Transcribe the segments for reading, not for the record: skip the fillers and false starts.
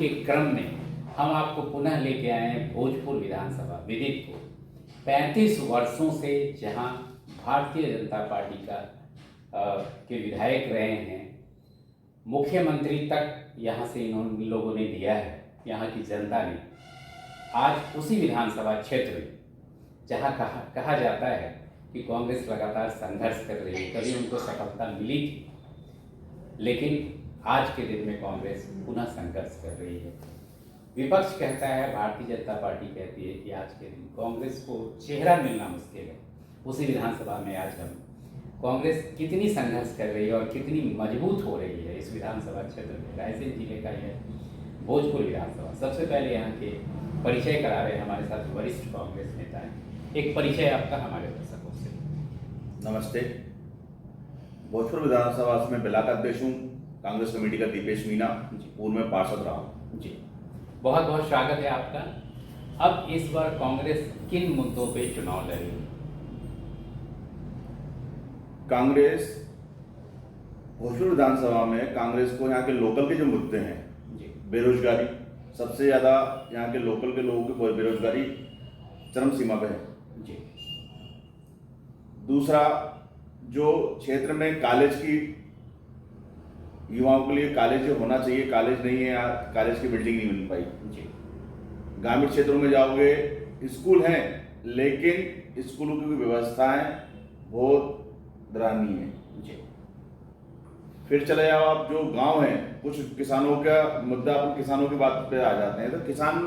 के क्रम में हम आपको पुनः लेके आए हैं भोजपुर विधानसभा विदित को 35 वर्षों से जहां भारतीय जनता पार्टी के विधायक रहे हैं, मुख्यमंत्री तक यहां से इन लोगों ने दिया है यहां की जनता ने। आज उसी विधानसभा क्षेत्र में जहां कहा जाता है कि कांग्रेस लगातार संघर्ष कर रही है, कभी उनको सफलता मिली थी, लेकिन आज के दिन में कांग्रेस पुनः संघर्ष कर रही है। विपक्ष कहता है, भारतीय जनता पार्टी कहती है कि आज के दिन कांग्रेस को चेहरा मिलना मुश्किल है। उसी विधानसभा में आज हम कांग्रेस कितनी संघर्ष कर रही है और कितनी मजबूत हो रही है इस विधानसभा क्षेत्र में, रायसेन जिले का यह भोजपुर विधानसभा। सबसे पहले यहाँ के परिचय करा रहे हैं हमारे साथ वरिष्ठ कांग्रेस नेता हैं। एक परिचय आपका हमारे दर्शकों से। नमस्ते। भोजपुर विधानसभा में बिलाक अध्यक्ष हूँ, कांग्रेस कमेटी का दीपेश मीना, पूर्व में पार्षद रहा हूँ जी। बहुत बहुत स्वागत है आपका। अब इस बार कांग्रेस किन मुद्दों पे चुनाव लड़ेगी? कांग्रेस भोजपुर विधानसभा में कांग्रेस को यहाँ के लोकल के जो मुद्दे हैं, बेरोजगारी सबसे ज्यादा, यहाँ के लोकल के लोगों की बेरोजगारी चरम सीमा पे है जी। दूसरा, जो क्षेत्र में कॉलेज की युवाओं के लिए कॉलेज जो होना चाहिए, कॉलेज नहीं है, यहाँ कॉलेज की बिल्डिंग नहीं बन पाई जी। ग्रामीण क्षेत्रों में जाओगे, स्कूल हैं लेकिन स्कूलों की व्यवस्थाएं बहुत दरानी है जी। फिर चले जाओ आप जो गांव हैं, कुछ किसानों का मुद्दा, अपन किसानों की बात पे आ जाते हैं, तो किसान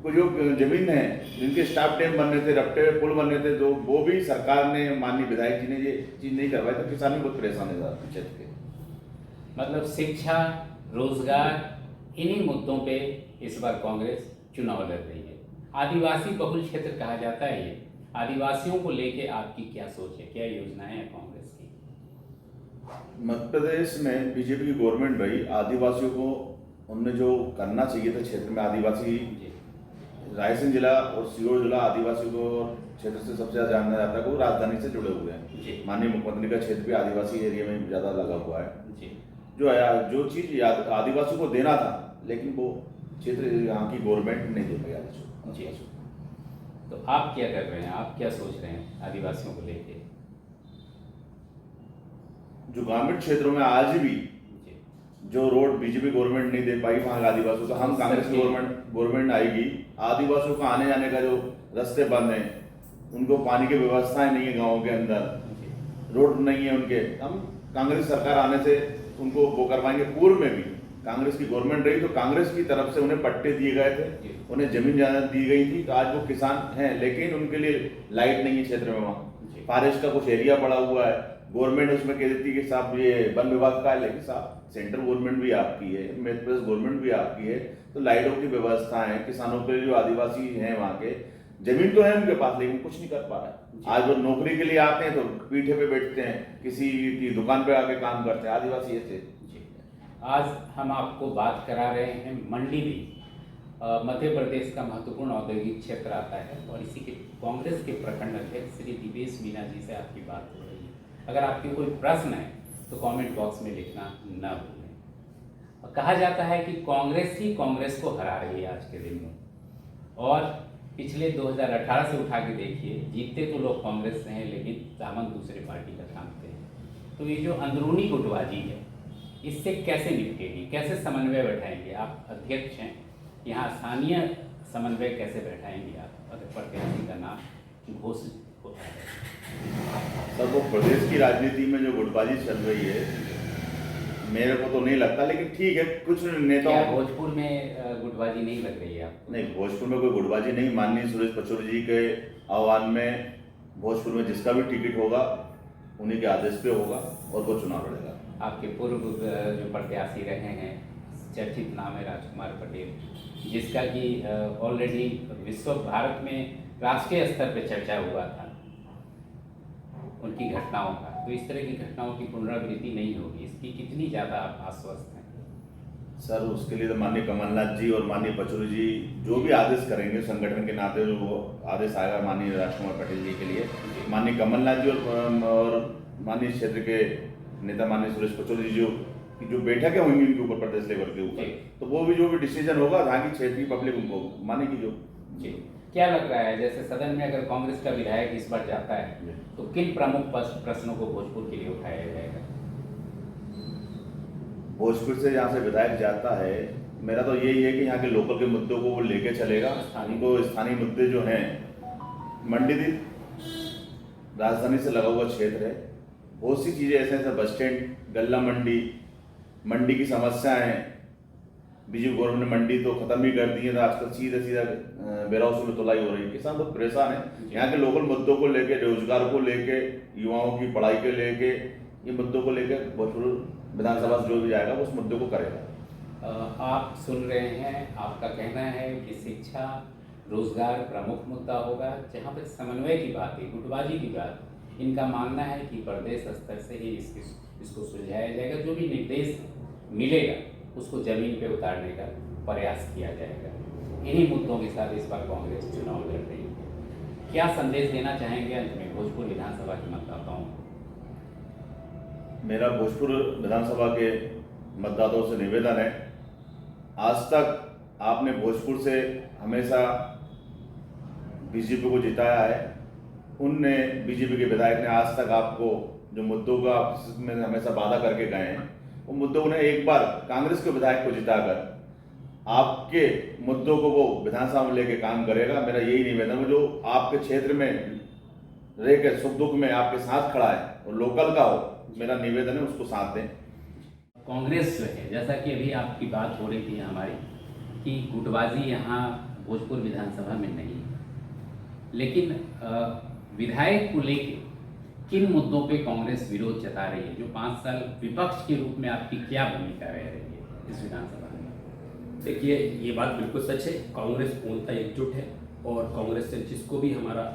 को जो जमीन है, जिनके स्टाफ डैम बनने थे, रपटे पुल बनने थे, तो वो भी सरकार ने, माननीय विधायक जी ने ये चीज नहीं करवाई, तो किसान भी बहुत परेशान है क्षेत्र के। मतलब शिक्षा, रोजगार, इन्हीं मुद्दों पे इस बार कांग्रेस चुनाव लड़ रही है। आदिवासी बहुल क्षेत्र कहा जाता है ये। आदिवासियों को लेके आपकी क्या सोच है, क्या योजनाएं हैं कांग्रेस की? मध्य प्रदेश में बीजेपी की गवर्नमेंट रही, आदिवासियों को उनने जो करना चाहिए था क्षेत्र में, आदिवासी रायसेन जिला और सीहोर जिला आदिवासियों को क्षेत्र से सबसे ज्यादा जाना जाता है, वो राजधानी से जुड़े हुए हैं। माननीय मुख्यमंत्री का क्षेत्र भी आदिवासी एरिया में ज्यादा लगा हुआ है जी। जो चीज आदिवासियों को देना था, लेकिन वो क्षेत्र यहाँ की गवर्नमेंट नहीं दे पाई आदिवासियों को। तो आप क्या कर रहे हैं, आप क्या सोच रहे हैं आदिवासियों को लेके? जो ग्रामीण क्षेत्रों में आज भी जो रोड बीजेपी गवर्नमेंट नहीं दे पाई, वहां आदिवासियों का, हम कांग्रेस की गवर्नमेंट आएगी, आदिवासियों का आने जाने का जो रास्ते बंद है, उनको पानी की व्यवस्थाएं नहीं है, गाँव के अंदर रोड नहीं है उनके, हम कांग्रेस सरकार आने से उनको वो करवाएंगे। पूर्व में भी कांग्रेस की गवर्नमेंट रही तो कांग्रेस की तरफ से उन्हें पट्टे दिए गए थे, उन्हें जमीन जायदाद दी गई थी, तो आज वो किसान हैं, लेकिन उनके लिए लाइट नहीं है क्षेत्र में। वहाँ फॉरेस्ट का कुछ एरिया पड़ा हुआ है, गवर्नमेंट उसमें कह देती है कि साहब ये वन विभाग का है, लेकिन साहब सेंट्रल गवर्नमेंट भी आपकी है, मध्य प्रदेश गवर्नमेंट भी आपकी है, तो लाइटों की व्यवस्था है। किसानों के जो आदिवासी हैं वहाँ के, जमीन तो है उनके पास, लेकिन कुछ नहीं कर पा रहा है। आज वो नौकरी के लिए आते हैं तो पीठे पे बैठते हैं, किसी की दुकान पे आके काम करते हैं, आदिवासी ऐसे। आज हम आपको बात करा रहे हैं मंडी में, मध्य प्रदेश का महत्वपूर्ण औद्योगिक क्षेत्र आता है, और इसी के कांग्रेस के प्रखंड अध्यक्ष श्री दीपेश मीना जी से आपकी बात हो रही है। अगर आपके कोई प्रश्न है तो कमेंट बॉक्स में लिखना न भूलें। कहा जाता है कि कांग्रेस ही कांग्रेस को हरा रही है आज के दिन में, और पिछले 2018 से उठा के देखिए, जीतते तो लोग कांग्रेस से हैं, लेकिन दामन दूसरे पार्टी का थामते हैं। तो ये जो अंदरूनी गुटबाजी है, इससे कैसे निपटेगी, कैसे समन्वय बैठाएंगे? आप अध्यक्ष हैं, यहाँ स्थानीय समन्वय कैसे बैठाएंगे आप अगर प्रत्याशी का नाम घोषित होता है? सर, वो प्रदेश की राजनीति में जो गुटबाजी चल रही है, मेरे को तो नहीं लगता, लेकिन ठीक है, कुछ नेताओं। भोजपुर में गुटबाजी नहीं लग रही है आपको? नहीं, भोजपुर में कोई गुटबाजी नहीं। माननीय सुरेश पचौरी जी के आह्वान में भोजपुर में जिसका भी टिकट होगा उन्हीं के आदेश पे होगा और वो चुनाव लड़ेगा। आपके पूर्व जो प्रत्याशी रहे हैं, चर्चित नाम है राजकुमार पटेल, जिसका कि ऑलरेडी विश्व भारत में राष्ट्रीय स्तर पर चर्चा हुआ था उनकी घटनाओं का, तो इस तरह की घटनाओं की पुनरावृत्ति नहीं होगी, इसकी कितनी ज़्यादा आप आश्वस्त हैं? सर, उसके लिए तो माननीय कमलनाथ जी और माननीय पचौरी जी जो भी आदेश करेंगे, संगठन के नाते जो वो आदेश आएगा माननीय राजकुमार पटेल जी के लिए, माननीय कमलनाथ जी और माननीय क्षेत्र के नेता माननीय सुरेश पचौरी जी जो कि जो बैठकें होंगी उनके ऊपर प्रदेश लेवल के ऊपर, जी। तो वो भी जो भी डिसीजन होगा जहाँ की क्षेत्र की पब्लिक उनको मानेगी जो। जी, क्या लग रहा है जैसे सदन में अगर कांग्रेस का विधायक इस बार जाता है तो किन प्रमुख प्रश्नों को भोजपुर के लिए उठाया जाएगा? भोजपुर से यहाँ से विधायक जाता है, मेरा तो यही है कि यहाँ के लोकल के मुद्दों को वो लेके चलेगा। उनको स्थानीय मुद्दे जो हैं, मंडीदीप राजधानी से लगा हुआ क्षेत्र है, बहुत सी चीज़ें ऐसे ऐसे बस स्टैंड, गल्ला मंडी की समस्याएं, बीजेपी गवर्नमेंट ने मंडी तो खत्म ही कर दी है, आजकल सीधा वेयर हाउस में तुलाई हो रही है, किसान लोग परेशान है। यहाँ के लोकल मुद्दों को लेके, रोजगार को लेके, युवाओं की पढ़ाई के लेके, ये मुद्दों को लेके भोजपुर विधानसभा से जो भी जाएगा वो उस मुद्दे को करेगा। आप सुन रहे हैं, आपका कहना है कि शिक्षा रोजगार प्रमुख मुद्दा होगा, जहाँ पर समन्वय की बात है, गुटबाजी की बात, इनका मानना है कि प्रदेश स्तर से ही इसको सुलझाया जाएगा। जो भी निर्देश मिलेगा उसको जमीन पे उतारने का प्रयास किया जाएगा। इन्हीं मुद्दों के साथ इस बार कांग्रेस चुनाव लड़ रही है। क्या संदेश देना चाहेंगे अंत में भोजपुर विधानसभा के मतदाताओं को? मेरा भोजपुर विधानसभा के मतदाताओं से निवेदन है, आज तक आपने भोजपुर से हमेशा बीजेपी को जिताया है। उनने बीजेपी के विधायक ने आज तक आपको जो मुद्दों का में हमेशा वादा करके गए हैं, वो मुद्दों ने एक बार कांग्रेस के विधायक को जिताकर आपके मुद्दों को वो विधानसभा में लेके काम करेगा। मेरा यही निवेदन है, जो आपके क्षेत्र में रह के सुख दुख में आपके साथ खड़ा है और लोकल का हो, मेरा निवेदन है उसको साथ दें। कांग्रेस जो है, जैसा कि अभी आपकी बात हो रही थी हमारी कि गुटबाजी यहाँ भोजपुर विधानसभा में नहीं है, लेकिन विधायक को लेकर किन मुद्दों पे कांग्रेस विरोध जता रही है? जो 5 साल विपक्ष के रूप में आपकी क्या भूमिका रह रही है इस विधानसभा में? देखिए, ये बात बिल्कुल सच है, कांग्रेस पूर्णतः एकजुट है और कांग्रेस से जिसको भी हमारा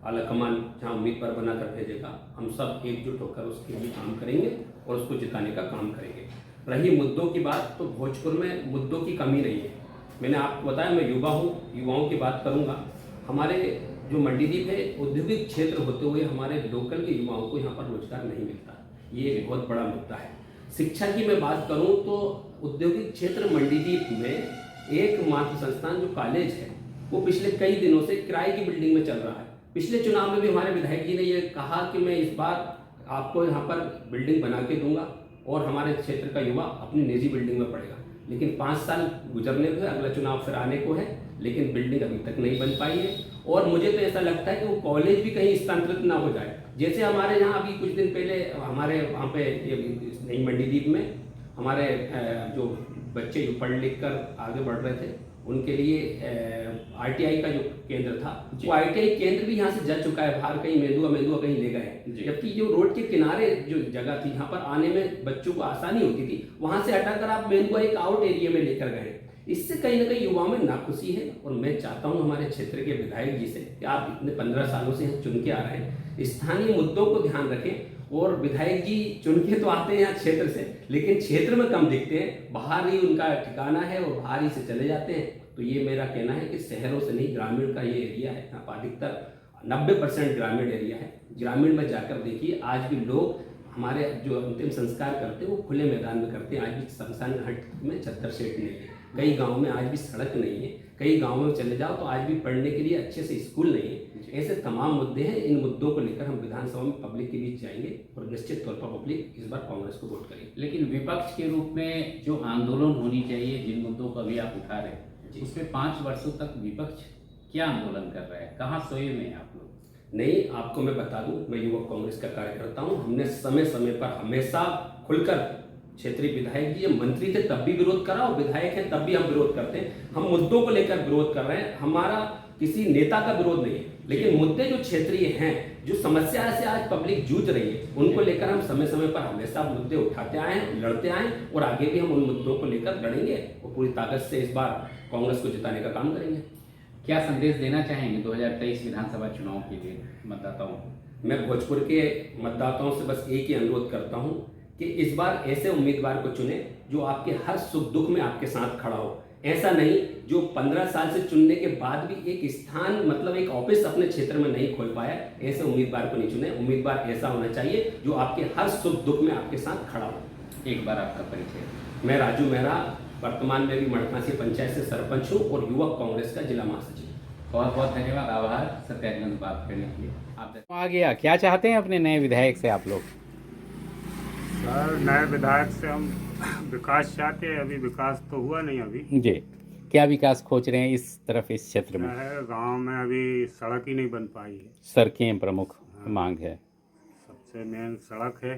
आलाकमान जहाँ उम्मीदवार बनाकर भेजेगा, हम सब एकजुट होकर उसके लिए काम करेंगे और उसको जिताने का काम करेंगे। रही मुद्दों की बात, तो भोजपुर में मुद्दों की कमी नहीं है। मैंने आपको बताया, मैं युवा हूँ, युवाओं की बात करूँगा। हमारे जो मंडीदीप है, औद्योगिक क्षेत्र होते हुए हमारे लोकल के युवाओं को यहाँ पर रोजगार नहीं मिलता, ये एक बहुत बड़ा मुद्दा है। शिक्षा की मैं बात करूँ तो औद्योगिक क्षेत्र मंडीदीप में एकमात्र संस्थान जो कॉलेज है, वो पिछले कई दिनों से किराए की बिल्डिंग में चल रहा है। पिछले चुनाव में भी हमारे विधायक जी ने ये कहा कि मैं इस बार आपको यहाँ पर बिल्डिंग बना के दूंगा और हमारे क्षेत्र का युवा अपनी निजी बिल्डिंग में पढ़ेगा। लेकिन 5 साल गुजरने पे अगला चुनाव फिर आने को है, लेकिन बिल्डिंग अभी तक नहीं बन पाई है। और मुझे तो ऐसा लगता है कि वो कॉलेज भी कहीं स्थानांतरित ना हो जाए। जैसे हमारे यहाँ अभी कुछ दिन पहले हमारे वहाँ पे नई मंडीदीप में हमारे जो बच्चे जो पढ़ लिख कर आगे बढ़ रहे थे, उनके लिए आईटीआई का जो केंद्र था, वो आईटीआई केंद्र भी यहाँ से जा चुका है बाहर, कहीं मेंदुआ कहीं ले गए। जबकि जो रोड के किनारे जो जगह थी, यहाँ पर आने में बच्चों को आसानी होती थी, वहां से हटाकर आप मेंदुआ एक आउट एरिया में लेकर गए। इससे कहीं ना कहीं युवाओं में नाखुशी है। और मैं चाहता हूँ हमारे क्षेत्र के विधायक जी से कि आप इतने 15 सालों से यहाँ चुन के आ रहे हैं, स्थानीय मुद्दों को ध्यान रखें। और विधायक जी चुन के तो आते हैं यहाँ क्षेत्र से, लेकिन क्षेत्र में कम दिखते हैं, बाहर ही उनका ठिकाना है और बाहर ही से चले जाते हैं। तो ये मेरा कहना है कि शहरों से नहीं, ग्रामीण का ये एरिया है, यहाँ पर अधिकतर 90% ग्रामीण एरिया है। ग्रामीण में जाकर देखिए, आज भी लोग हमारे जो अंतिम संस्कार करते हैं वो खुले मैदान में करते हैं। आज भी शमशान घाट में चद्दर सेट नहीं है, कई गाँव में आज भी सड़क नहीं है, कई गाँव में चले जाओ तो आज भी पढ़ने के लिए अच्छे से स्कूल नहीं है। ऐसे तमाम मुद्दे हैं। इन मुद्दों को लेकर हम विधानसभा में पब्लिक के बीच जाएंगे और निश्चित तौर पर पब्लिक इस बार कांग्रेस को वोट करेगी। लेकिन विपक्ष के रूप में जो आंदोलन होनी चाहिए, जिन मुद्दों को अभी आप उठा रहे हैं, उसमें 5 वर्षों तक विपक्ष क्या आंदोलन कर रहा है? कहाँ सोए में आप लोग? नहीं, आपको मैं बता दूं, मैं युवक कांग्रेस का कार्यकर्ता हूं। हमने समय समय पर हमेशा खुलकर, क्षेत्रीय विधायक जी मंत्री थे तब भी विरोध करा और विधायक हैं तब भी हम विरोध करते हैं। हम मुद्दों को लेकर विरोध कर रहे हैं, हमारा किसी नेता का विरोध नहीं है, लेकिन मुद्दे जो क्षेत्रीय हैं, जो समस्या से आज पब्लिक जूझ रही है, उनको लेकर हम समय समय पर हमेशा मुद्दे उठाते आए हैं, लड़ते आए और आगे भी हम उन मुद्दों को लेकर लड़ेंगे और पूरी ताकत से इस बार कांग्रेस को जिताने का काम करेंगे। क्या संदेश देना चाहेंगे 2023 विधानसभा चुनाव के लिए मतदाताओं को? मैं भोजपुर के मतदाताओं से बस एक ही अनुरोध करता हूं कि इस बार ऐसे उम्मीदवार को चुने जो आपके हर सुख दुख में आपके साथ खड़ा हो। ऐसा नहीं जो 15 साल से चुनने के बाद भी एक स्थान, मतलब एक ऑफिस अपने क्षेत्र में नहीं खोल पाया, ऐसे उम्मीदवार को नहीं चुने। उम्मीदवार ऐसा होना चाहिए जो आपके हर सुख दुख में आपके साथ खड़ा हो। एक बार आपका परिचय। मैं राजू मेहरा, वर्तमान में भी मड़कासी पंचायत से सरपंच हूँ और युवक कांग्रेस का जिला महासचिव। बहुत बहुत धन्यवाद, आभार सत्यानंद बात करने के लिए। आप आ गया, क्या चाहते हैं अपने नए विधायक से आप लोग? सर, नए विधायक से हम विकास चाहते हैं। अभी विकास तो हुआ नहीं अभी। जी, क्या विकास खोज रहे हैं इस तरफ, इस क्षेत्र में? गांव में अभी सड़क ही नहीं बन पाई है। सड़कें प्रमुख मांग है। सबसे मेन सड़क है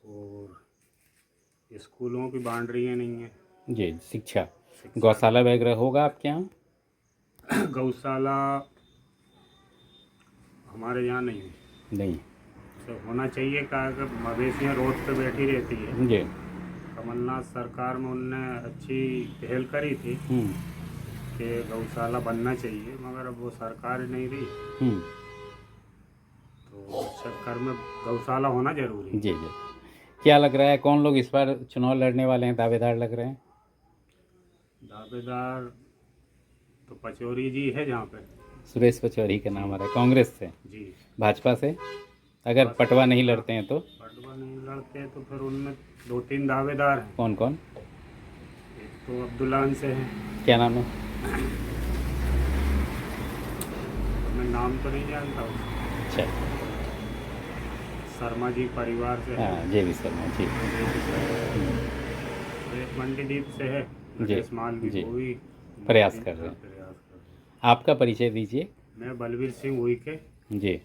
और स्कूलों की बाउंड्रियाँ नहीं है। जी, शिक्षा, गौशाला वगैरह होगा आपके यहाँ? गौशाला हमारे यहाँ नहीं है। नहीं तो होना चाहिए क्या कि मवेशियाँ रोड पे बैठी रहती है। जी। कमलनाथ सरकार में उनने अच्छी पहल करी थी कि गौशाला बनना चाहिए, मगर अब वो सरकार ही नहीं रही। तो उस चक्कर में गौशाला होना जरूरी है। जी जी। क्या लग रहा है, कौन लोग इस बार चुनाव लड़ने वाले हैं, दावेदार लग रहे हैं? दावेदार तो पचौरी जी है जहाँ पे। सुरेश पचौरी का नाम आ रहा है, कांग्रेस से? जी। भाजपा से अगर पटवा नहीं लड़ते हैं तो? पटवा नहीं लड़ते हैं तो फिर उनमें 2-3 दावेदार हैं। कौन कौन? एक तो अब्दुल्लान से है। क्या नाम है? मैं नाम तो नहीं जानता हूँ। अच्छा, शर्मा जी परिवार से है। हाँ, JV शर्मा जी। एक मंडीदीप से है, जी, राजेश मालवी, जी। वो भी प्रयास कर रहे हैं। प्रयास कर रहे हैं। आपका परिचय दीजिए। मैं बलवीर सिंह हुई के, जी,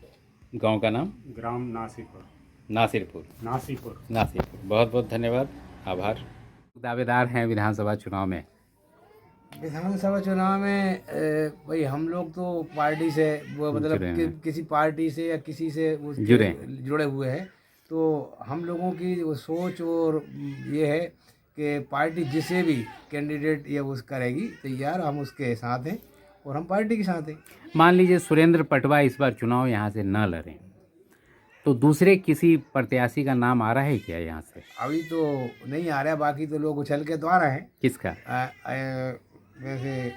गांव का नाम? ग्राम नासीपुर। नासिरपुर। नासीपुर। नासिरपुर। बहुत बहुत धन्यवाद, आभार। दावेदार हैं विधानसभा चुनाव में? विधानसभा चुनाव में भाई हम लोग तो पार्टी से वो मतलब जुड़े हैं। किसी पार्टी से या किसी से जुड़े हुए हैं। तो हम लोगों की वो सोच और ये है कि पार्टी जिसे भी कैंडिडेट या उस करेगी तैयार, हम उसके साथ हैं और हम पार्टी के साथ हैं। मान लीजिए सुरेंद्र पटवा इस बार चुनाव यहाँ से न लड़ें तो दूसरे किसी प्रत्याशी का नाम आ रहा है क्या यहाँ से? अभी तो नहीं आ रहा है, बाकी तो लोग उछल के तो आ रहे हैं। किसका? वैसे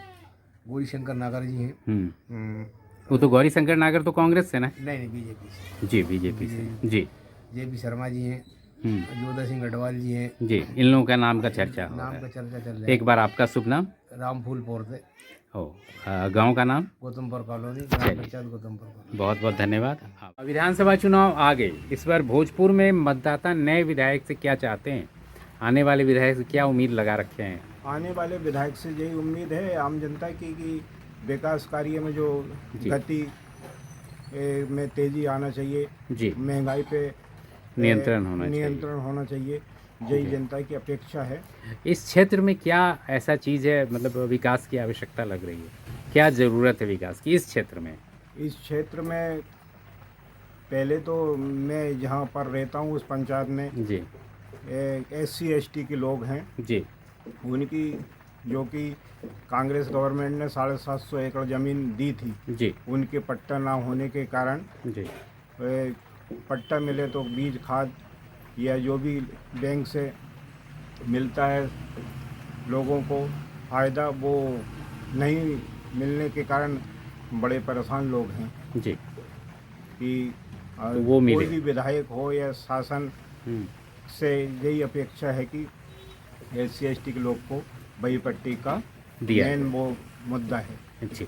गौरी शंकर नागर जी हैं। वो तो गौरी शंकर नागर तो कांग्रेस से ना? नहीं, बीजेपी से। जी, बीजेपी से। जी। JP शर्मा जी हैं, जोधा सिंह गढ़वाल जी हैं। जी, इन लोगों का नाम का चर्चा हो रहा नाम का है। चर्चा चल रहा है। एक बार आपका शुभ नाम? रामफूल पोरते, गांव का नाम? गौतमपुर कॉलोनी, ग्राम पंचायत गौतमपुर कॉलोनी। बहुत बहुत धन्यवाद। विधानसभा चुनाव आ गए, इस बार भोजपुर में मतदाता नए विधायक से क्या चाहते हैं? आने वाले विधायक से क्या उम्मीद लगा रखे हैं? आने वाले विधायक से यही उम्मीद है आम जनता की कि विकास कार्य में जो गति में तेजी आना चाहिए, जी, महंगाई पे नियंत्रण होना चाहिए, यही जनता की अपेक्षा है। इस क्षेत्र में क्या ऐसा चीज़ है, मतलब विकास की आवश्यकता लग रही है? क्या ज़रूरत है विकास की इस क्षेत्र में? इस क्षेत्र में पहले तो मैं जहाँ पर रहता हूँ उस पंचायत में जी, SC ST के लोग हैं, जी, उनकी जो कि कांग्रेस गवर्नमेंट ने 750 एकड़ ज़मीन दी थी, जी, उनके पट्टा ना होने के कारण जी, पट्टा मिले तो बीज खाद या जो भी बैंक से मिलता है लोगों को फ़ायदा, वो नहीं मिलने के कारण बड़े परेशान लोग हैं जी। कि तो वो मिले। कोई भी विधायक हो या शासन से यही अपेक्षा है कि SC ST के लोग को वही पट्टी का दिया मेन वो मुद्दा है। जी।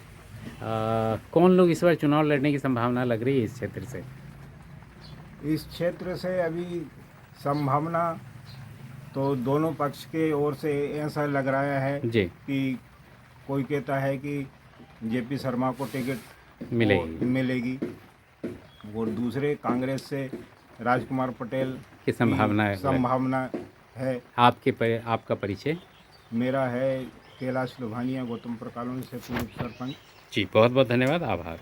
कौन लोग इस बार चुनाव लड़ने की संभावना लग रही है इस क्षेत्र से? इस क्षेत्र से अभी संभावना तो दोनों पक्ष के ओर से ऐसा लग रहा है जी, कि कोई कहता है कि JP शर्मा को टिकट मिलेगी और दूसरे कांग्रेस से राजकुमार पटेल की संभावना है। आपका परिचय? मेरा है कैलाश लोभानिया, गौतमपुर कॉलोनी से पूर्व सरपंच। जी, बहुत बहुत धन्यवाद, आभार।